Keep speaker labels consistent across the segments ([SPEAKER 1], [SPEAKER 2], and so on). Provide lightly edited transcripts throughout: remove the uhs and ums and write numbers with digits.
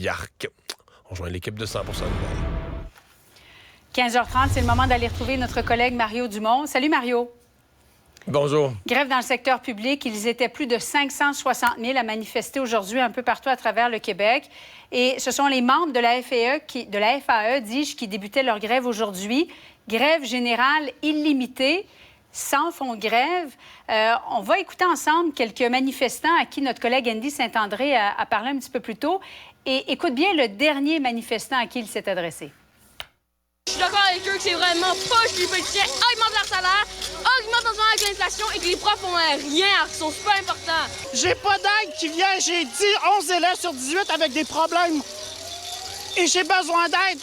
[SPEAKER 1] Yark. On rejoint l'équipe de 100% Nouvelles.
[SPEAKER 2] 15h30, c'est le moment d'aller retrouver notre collègue Mario Dumont. Salut Mario.
[SPEAKER 1] Bonjour.
[SPEAKER 2] Grève dans le secteur public. Ils étaient plus de 560 000 à manifester aujourd'hui un peu partout à travers le Québec. Et ce sont les membres de la FAE, dis-je, qui débutaient leur grève aujourd'hui. Grève générale illimitée, sans fond de grève. On va écouter ensemble quelques manifestants à qui notre collègue Andy Saint-André a parlé un petit peu plus tôt. Et écoute bien le dernier manifestant à qui il s'est adressé.
[SPEAKER 3] Je suis d'accord avec eux que c'est vraiment poche que les politiciens augmentent leur salaire, augmentent en ce moment avec l'inflation et que les profs font rien alors qu'ils sont super importants.
[SPEAKER 4] J'ai pas d'aide qui vient, j'ai 11 élèves sur 18 avec des problèmes. Et j'ai besoin d'aide.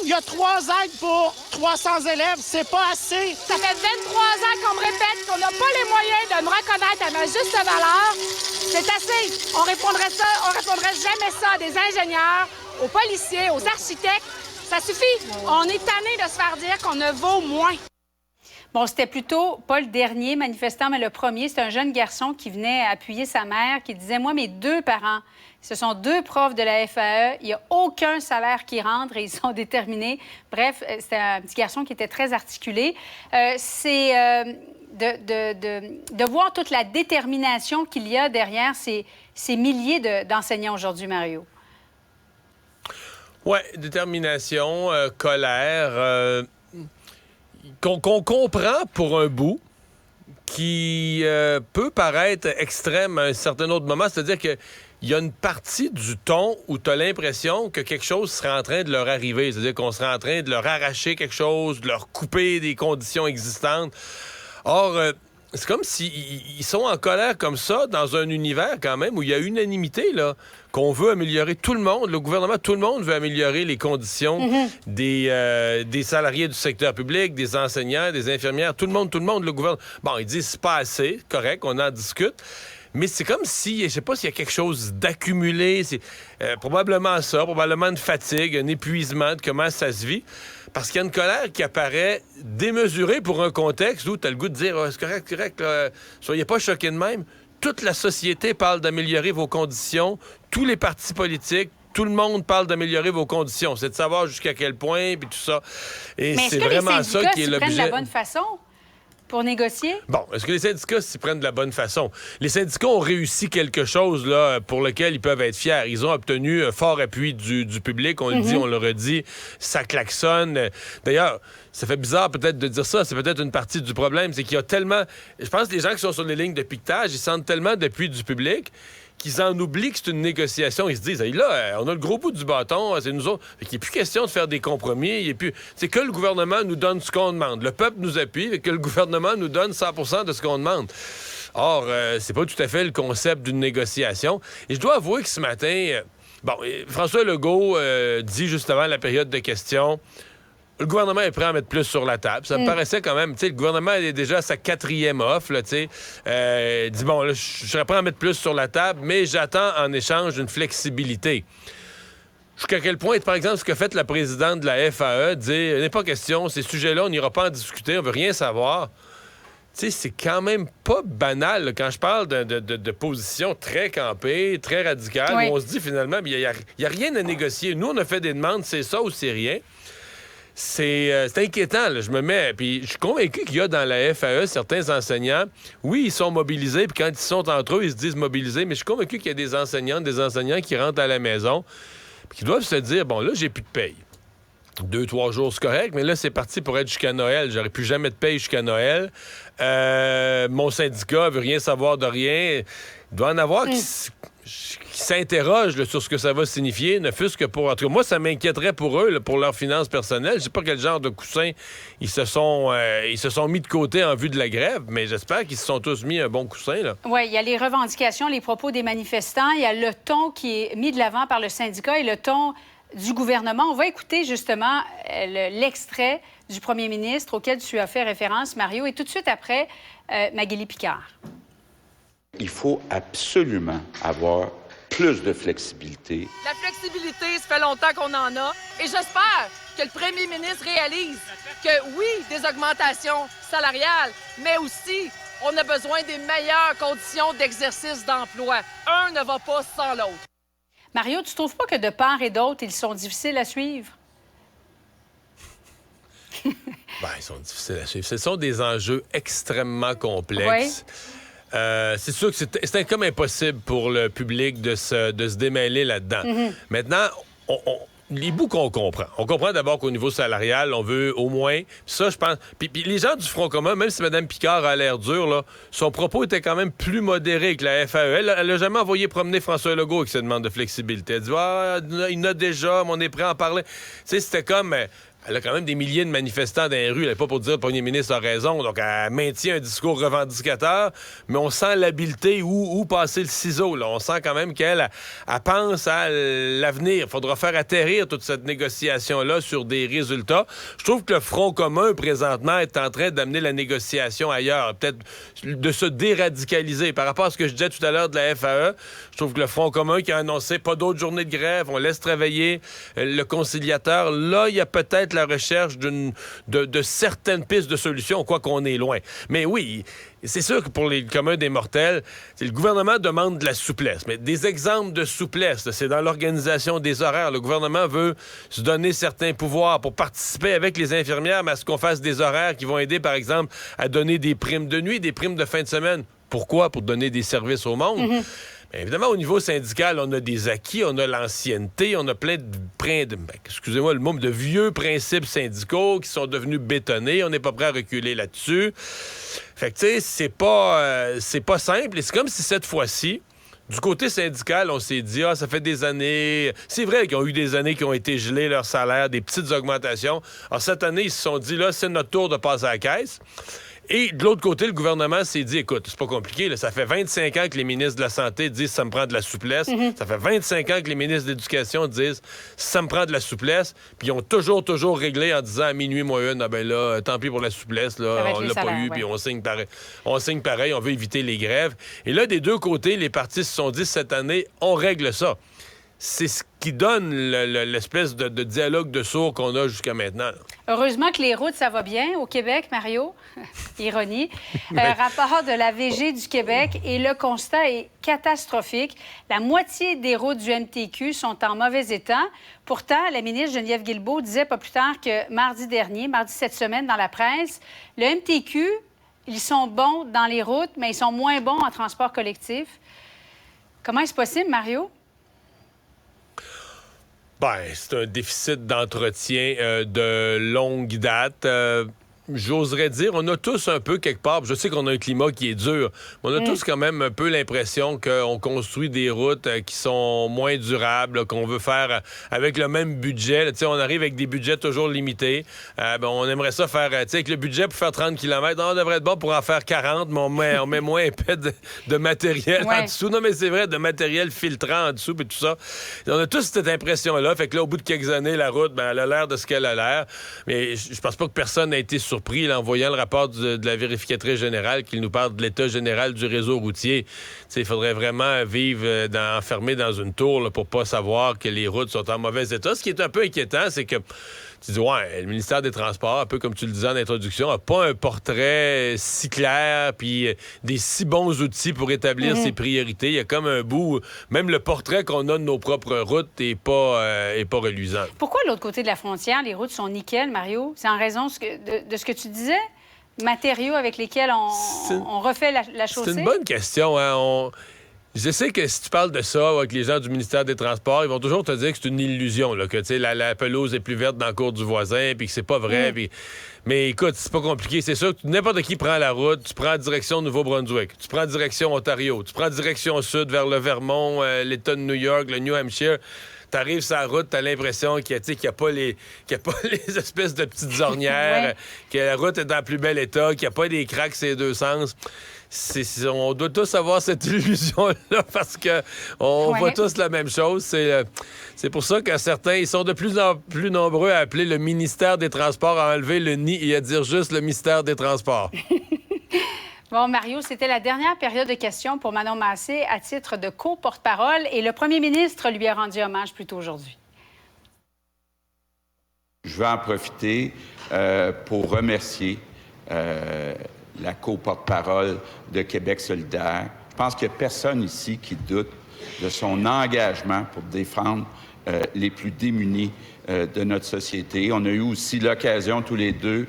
[SPEAKER 4] Il y a 3 aides pour 300 élèves, c'est pas assez.
[SPEAKER 5] Ça fait 23 ans qu'on me répète qu'on n'a pas les moyens de me reconnaître à ma juste valeur. C'est assez. On répondrait jamais ça à des ingénieurs, aux policiers, aux architectes. Ça suffit. On est tanné de se faire dire qu'on ne vaut moins.
[SPEAKER 2] Bon, c'était plutôt pas le dernier manifestant, mais le premier. C'est un jeune garçon qui venait appuyer sa mère, qui disait « Moi, mes 2 parents, ce sont 2 profs de la FAE. Il n'y a aucun salaire qui rentre et ils sont déterminés. » Bref, c'était un petit garçon qui était très articulé. C'est de voir toute la détermination qu'il y a derrière ces milliers d'enseignants aujourd'hui, Mario.
[SPEAKER 1] Oui, détermination, colère, qu'on comprend pour un bout, qui peut paraître extrême à un certain autre moment. C'est-à-dire qu'il y a une partie du ton où tu as l'impression que quelque chose serait en train de leur arriver. C'est-à-dire qu'on serait en train de leur arracher quelque chose, de leur couper des conditions existantes. Or, c'est comme s'ils sont en colère comme ça dans un univers quand même où il y a unanimité, là, qu'on veut améliorer tout le monde. Le gouvernement, tout le monde veut améliorer les conditions des salariés du secteur public, des enseignants, des infirmières, tout le monde, le gouvernement. Bon, ils disent c'est pas assez, correct, on en discute. Mais c'est comme si, je sais pas s'il y a quelque chose d'accumulé, c'est probablement ça, probablement une fatigue, un épuisement de comment ça se vit. Parce qu'il y a une colère qui apparaît démesurée pour un contexte où tu as le goût de dire c'est correct, là, soyez pas choqués de même. Toute la société parle d'améliorer vos conditions, tous les partis politiques, tout le monde parle d'améliorer vos conditions. C'est de savoir jusqu'à quel point, puis tout ça. Et
[SPEAKER 2] mais
[SPEAKER 1] c'est vraiment ça qui est l'objet.
[SPEAKER 2] Prennent de la bonne façon pour négocier?
[SPEAKER 1] Bon, est-ce que les syndicats s'y prennent de la bonne façon? Les syndicats ont réussi quelque chose là, pour lequel ils peuvent être fiers. Ils ont obtenu un fort appui du public. On le dit, on le redit. Ça klaxonne. D'ailleurs, ça fait bizarre peut-être de dire ça. C'est peut-être une partie du problème. C'est qu'il y a tellement... Je pense que les gens qui sont sur les lignes de piquetage, ils sentent tellement d'appui du public qu'ils en oublient que c'est une négociation. Ils se disent, hey, là, on a le gros bout du bâton, c'est nous autres. Il n'est plus question de faire des compromis. C'est que le gouvernement nous donne ce qu'on demande. Le peuple nous appuie et que le gouvernement nous donne 100% de ce qu'on demande. Or, c'est pas tout à fait le concept d'une négociation. Et je dois avouer que ce matin, François Legault dit juste avant la période de questions, le gouvernement est prêt à mettre plus sur la table. Ça me paraissait quand même, tu sais, le gouvernement est déjà à sa 4e offre, là, tu sais. Dit, bon, là, je serais prêt à mettre plus sur la table, mais j'attends en échange une flexibilité. Jusqu'à quel point, par exemple, ce que fait la présidente de la FAE, dire, il n'est pas question, ces sujets-là, on n'ira pas en discuter, on veut rien savoir. Tu sais, c'est quand même pas banal, là, quand je parle de position très campée, très radicale, où on se dit finalement, il n'y a rien à négocier. Nous, on a fait des demandes, c'est ça ou c'est rien. C'est inquiétant, là. Je me mets... Puis je suis convaincu qu'il y a dans la FAE certains enseignants, oui, ils sont mobilisés, puis quand ils sont entre eux, ils se disent mobilisés, mais je suis convaincu qu'il y a des enseignantes, des enseignants qui rentrent à la maison, puis qui doivent se dire, bon, là, j'ai plus de paye. 2-3 jours, c'est correct, mais là, c'est parti pour être jusqu'à Noël. J'aurais plus jamais de paye jusqu'à Noël. Mon syndicat veut rien savoir de rien. Il doit en avoir qui s'interrogent là, sur ce que ça va signifier, ne fût-ce que pour... En tout cas, moi, ça m'inquiéterait pour eux, là, pour leurs finances personnelles. Je sais pas quel genre de coussin ils se sont mis de côté en vue de la grève, mais j'espère qu'ils se sont tous mis un bon coussin, là.
[SPEAKER 2] Oui, il y a les revendications, les propos des manifestants. Il y a le ton qui est mis de l'avant par le syndicat et le ton du gouvernement. On va écouter justement l'extrait du premier ministre auquel tu as fait référence, Mario, et tout de suite après, Magali Picard.
[SPEAKER 6] Il faut absolument avoir plus de flexibilité.
[SPEAKER 3] La flexibilité, ça fait longtemps qu'on en a. Et j'espère que le premier ministre réalise que oui, des augmentations salariales, mais aussi on a besoin des meilleures conditions d'exercice d'emploi. Un ne va pas sans l'autre.
[SPEAKER 2] Mario, tu trouves pas que de part et d'autre, ils sont difficiles à suivre?
[SPEAKER 1] Ils sont difficiles à suivre. Ce sont des enjeux extrêmement complexes.
[SPEAKER 2] Oui.
[SPEAKER 1] C'est sûr que c'est comme impossible pour le public de se démêler là-dedans. Maintenant, les bouts qu'on comprend. On comprend d'abord qu'au niveau salarial, on veut au moins... Ça, je pense... Puis les gens du Front commun, même si Mme Picard a l'air dure, là, son propos était quand même plus modéré que la FAE. Elle n'a jamais envoyé promener François Legault avec cette demande de flexibilité. Elle dit « il n'a déjà, mais on est prêt à en parler. » Tu sais, c'était comme... Elle a quand même des milliers de manifestants dans les rues. Elle n'est pas pour dire que le premier ministre a raison. Donc, elle maintient un discours revendicateur, mais on sent l'habileté où passer le ciseau. Là. On sent quand même qu'elle pense à l'avenir. Il faudra faire atterrir toute cette négociation-là sur des résultats. Je trouve que le Front commun, présentement, est en train d'amener la négociation ailleurs. Peut-être de se déradicaliser. Par rapport à ce que je disais tout à l'heure de la FAE, je trouve que le Front commun qui a annoncé pas d'autres journées de grève, on laisse travailler le conciliateur. Là, il y a peut-être la recherche de certaines pistes de solutions, quoi qu'on est loin. Mais oui, c'est sûr que pour les communs des mortels, le gouvernement demande de la souplesse. Mais des exemples de souplesse, c'est dans l'organisation des horaires. Le gouvernement veut se donner certains pouvoirs pour participer avec les infirmières, mais à ce qu'on fasse des horaires qui vont aider, par exemple, à donner des primes de nuit, des primes de fin de semaine. Pourquoi? Pour donner des services au monde. Évidemment, au niveau syndical, on a des acquis, on a l'ancienneté, on a plein excusez-moi le mot, de vieux principes syndicaux qui sont devenus bétonnés. On n'est pas prêt à reculer là-dessus. Fait que, tu sais, c'est pas simple. Et c'est comme si cette fois-ci, du côté syndical, on s'est dit, ça fait des années... C'est vrai qu'ils ont eu des années qui ont été gelés leur salaire, des petites augmentations. Alors, cette année, ils se sont dit, là, c'est notre tour de passer à la caisse. Et de l'autre côté, le gouvernement s'est dit, écoute, c'est pas compliqué, là, ça fait 25 ans que les ministres de la Santé disent ça me prend de la souplesse. Ça fait 25 ans que les ministres de l'Éducation disent ça me prend de la souplesse. Puis ils ont toujours réglé en disant à minuit moins une, tant pis pour la souplesse, là, on l'a pas eu, puis on signe pareil. On signe pareil, on veut éviter les grèves. Et là, des deux côtés, les partis se sont dit cette année, on règle ça. C'est ce qui donne l'espèce de dialogue de sourds qu'on a jusqu'à maintenant. Là.
[SPEAKER 2] Heureusement que les routes, ça va bien au Québec, Mario. Ironie. Rapport de la VG du Québec et le constat est catastrophique. La moitié des routes du MTQ sont en mauvais état. Pourtant, la ministre Geneviève Guilbeault disait pas plus tard que mardi cette semaine dans la presse, le MTQ, ils sont bons dans les routes, mais ils sont moins bons en transport collectif. Comment est-ce possible, Mario?
[SPEAKER 1] C'est un déficit d'entretien de longue date. J'oserais dire, on a tous un peu quelque part, je sais qu'on a un climat qui est dur, mais on a tous quand même un peu l'impression qu'on construit des routes qui sont moins durables, là, qu'on veut faire avec le même budget. Là, on arrive avec des budgets toujours limités. On aimerait ça faire, avec le budget pour faire 30 km, on devrait être bon pour en faire 40, mais on met moins épais de matériel en dessous. Non, mais c'est vrai, de matériel filtrant en dessous et tout ça. On a tous cette impression-là. Fait que là, au bout de quelques années, la route, elle a l'air de ce qu'elle a l'air. Mais je pense pas que personne n'a été surpris là, en voyant le rapport de la vérificatrice générale qui nous parle de l'état général du réseau routier. Il faudrait vraiment vivre enfermé dans une tour là, pour pas savoir que les routes sont en mauvais état. Ce qui est un peu inquiétant, c'est que tu dis, le ministère des Transports, un peu comme tu le disais en introduction, n'a pas un portrait si clair puis des si bons outils pour établir ses priorités. Il y a comme un bout, même le portrait qu'on a de nos propres routes n'est pas reluisant.
[SPEAKER 2] Pourquoi, de l'autre côté de la frontière, les routes sont nickel, Mario? C'est en raison de ce que tu disais? Matériaux avec lesquels on refait la chaussée?
[SPEAKER 1] C'est une bonne question. Hein? Je sais que si tu parles de ça avec les gens du ministère des Transports, ils vont toujours te dire que c'est une illusion, là, que la pelouse est plus verte dans la cour du voisin, puis que c'est pas vrai. Mais écoute, c'est pas compliqué. C'est sûr que n'importe qui prend la route, tu prends direction Nouveau-Brunswick, tu prends direction Ontario, tu prends direction sud vers le Vermont, l'État de New York, le New Hampshire. T'arrives sur la route, t'as l'impression qu'il n'y a pas les espèces de petites ornières, que la route est dans le plus bel état, qu'il n'y a pas des cracks ces deux sens. On doit tous avoir cette illusion-là parce qu'on voit tous la même chose. C'est pour ça que certains, ils sont de plus en plus nombreux à appeler le ministère des Transports à enlever le ni et à dire juste le ministère des Transports.
[SPEAKER 2] Bon, Mario, c'était la dernière période de questions pour Manon Massé à titre de co-porte-parole et le premier ministre lui a rendu hommage plus tôt aujourd'hui.
[SPEAKER 6] Je vais en profiter pour remercier la co-porte-parole de Québec solidaire. Je pense qu'il n'y a personne ici qui doute de son engagement pour défendre les plus démunis de notre société. On a eu aussi l'occasion, tous les deux,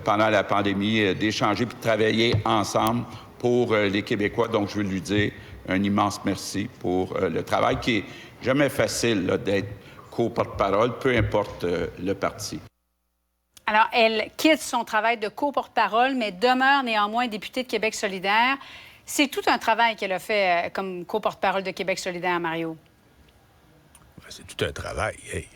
[SPEAKER 6] pendant la pandémie, d'échanger et de travailler ensemble pour les Québécois. Donc, je veux lui dire un immense merci pour le travail qui est jamais facile là, d'être co-porte-parole, peu importe le parti.
[SPEAKER 2] Alors, elle quitte son travail de co-porte-parole, mais demeure néanmoins députée de Québec solidaire. C'est tout un travail qu'elle a fait comme co-porte-parole de Québec solidaire, Mario.
[SPEAKER 1] C'est tout un travail. Hey,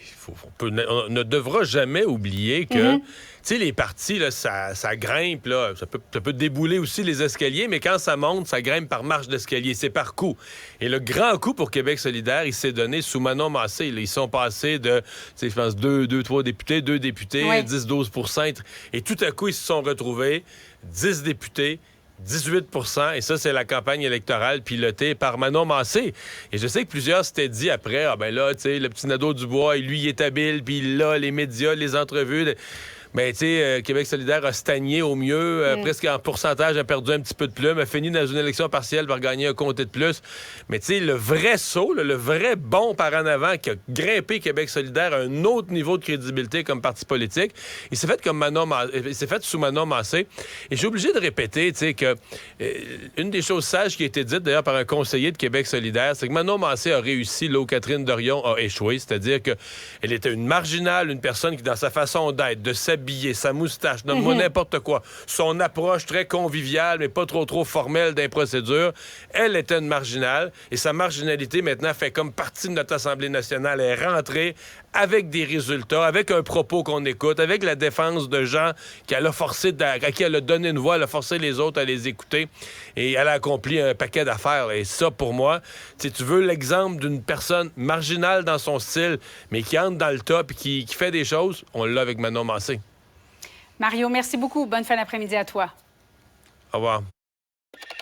[SPEAKER 1] on ne devra jamais oublier que, tu sais, les partis, là, ça grimpe, là, ça peut débouler aussi les escaliers, mais quand ça monte, ça grimpe par marche d'escalier, c'est par coup. Et le grand coup pour Québec solidaire, il s'est donné sous Manon Massé. Là, ils sont passés de, je pense, 2 députés, 10-12 %. Et tout à coup, ils se sont retrouvés 10 députés, 18 %, et ça, c'est la campagne électorale pilotée par Manon Massé. Et je sais que plusieurs s'étaient dit après, ah ben là, tu sais, le petit Nadeau-Dubois, lui, il est habile, puis là, les médias, les entrevues... Mais tu sais, Québec solidaire a stagné au mieux, presque en pourcentage, a perdu un petit peu de plume, a fini dans une élection partielle par gagner un comté de plus. Mais tu sais, le vrai saut, le vrai bond par en avant qui a grimpé Québec solidaire à un autre niveau de crédibilité comme parti politique, il s'est fait sous Manon Massé. Et je suis obligé de répéter, tu sais, que une des choses sages qui a été dite d'ailleurs par un conseiller de Québec solidaire, c'est que Manon Massé a réussi là où Catherine Dorion a échoué, c'est-à-dire qu'elle était une marginale, une personne qui, dans sa façon d'être, de s'habiller, sa moustache, donne-moi n'importe quoi, son approche très conviviale, mais pas trop formelle d'un procédure, elle était une marginale, et sa marginalité maintenant fait comme partie de notre Assemblée nationale. Elle est rentrée avec des résultats, avec un propos qu'on écoute, avec la défense de gens à qui elle a donné une voix, elle a forcé les autres à les écouter, et elle a accompli un paquet d'affaires. Et ça, pour moi, tu veux l'exemple d'une personne marginale dans son style, mais qui entre dans le top et qui fait des choses, on l'a avec Manon Massé.
[SPEAKER 2] Mario, merci beaucoup. Bonne fin d'après-midi à toi.
[SPEAKER 1] Au revoir.